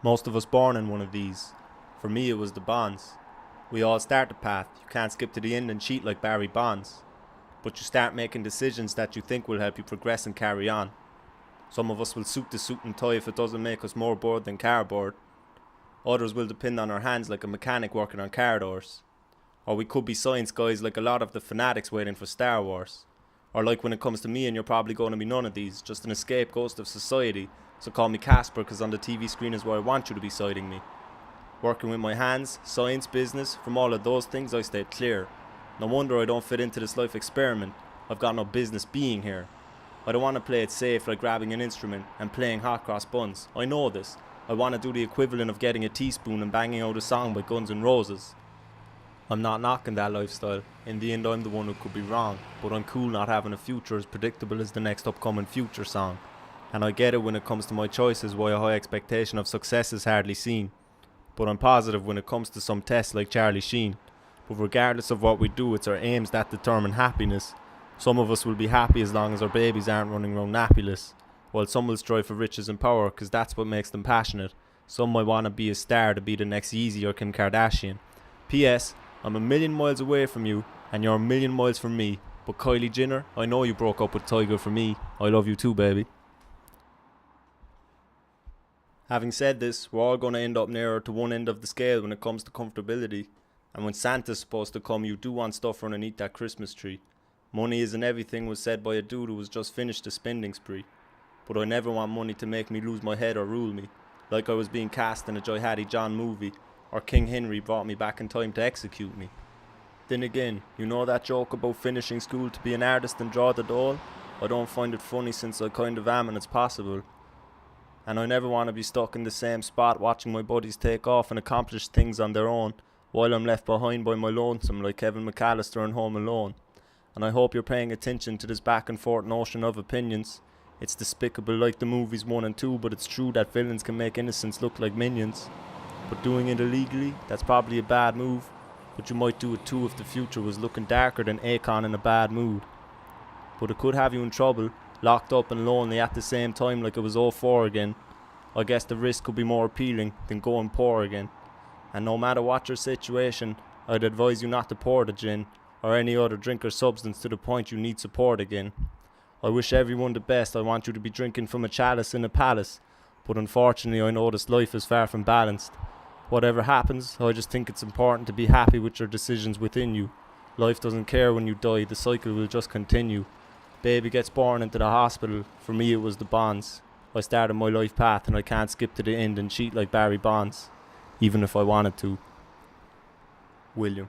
Most of us born in one of these. For me it was the bonds. We all start the path, you can't skip to the end and cheat like Barry Bonds. But you start making decisions that you think will help you progress and carry on. Some of us will suit the suit and tie if it doesn't make us more bored than cardboard. Others will depend on our hands like a mechanic working on car doors. Or we could be science guys like a lot of the fanatics waiting for Star Wars. Or like when it comes to me and you're probably going to be none of these, just an escape ghost of society. So call me Casper cause on the TV screen is where I want you to be sighting me. Working with my hands, science, business, from all of those things I stayed clear. No wonder I don't fit into this life experiment. I've got no business being here. I don't want to play it safe like grabbing an instrument and playing hot cross buns. I know this. I want to do the equivalent of getting a teaspoon and banging out a song by Guns N' Roses. I'm not knocking that lifestyle. In the end I'm the one who could be wrong. But I'm cool not having a future as predictable as the next upcoming Future song. And I get it when it comes to my choices why a high expectation of success is hardly seen. But I'm positive when it comes to some tests like Charlie Sheen. But regardless of what we do, it's our aims that determine happiness. Some of us will be happy as long as our babies aren't running around nappyless, while some will strive for riches and power cause that's what makes them passionate. Some might want to be a star to be the next Yeezy or Kim Kardashian. P.S. I'm a million miles away from you and you're a million miles from me. But Kylie Jenner, I know you broke up with Tiger for me. I love you too, baby. Having said this, we're all going to end up nearer to one end of the scale when it comes to comfortability. And when Santa's supposed to come, you do want stuff underneath that Christmas tree. Money isn't everything was said by a dude who was just finished a spending spree. But I never want money to make me lose my head or rule me. Like I was being cast in a Joy Hattie John movie, or King Henry brought me back in time to execute me. Then again, you know that joke about finishing school to be an artist and draw the doll? I don't find it funny since I kind of am and it's possible. And I never want to be stuck in the same spot watching my buddies take off and accomplish things on their own, while I'm left behind by my lonesome like Kevin McAllister in Home Alone. And I hope you're paying attention to this back and forth notion of opinions. It's despicable like the movies 1 and 2, but it's true that villains can make innocents look like minions. But doing it illegally, that's probably a bad move. But you might do it too if the future was looking darker than Akon in a bad mood. But it could have you in trouble, locked up and lonely at the same time like it was '04 again. I guess the risk could be more appealing than going poor again. And no matter what your situation, I'd advise you not to pour the gin or any other drink or substance to the point you need support again. I wish everyone the best. I want you to be drinking from a chalice in a palace, but unfortunately I know this life is far from balanced. Whatever happens, I just think it's important to be happy with your decisions within you. Life doesn't care when you die, the cycle will just continue. Baby gets born into the hospital, for me it was the bonds. I started my life path and I can't skip to the end and cheat like Barry Bonds, even if I wanted to. William.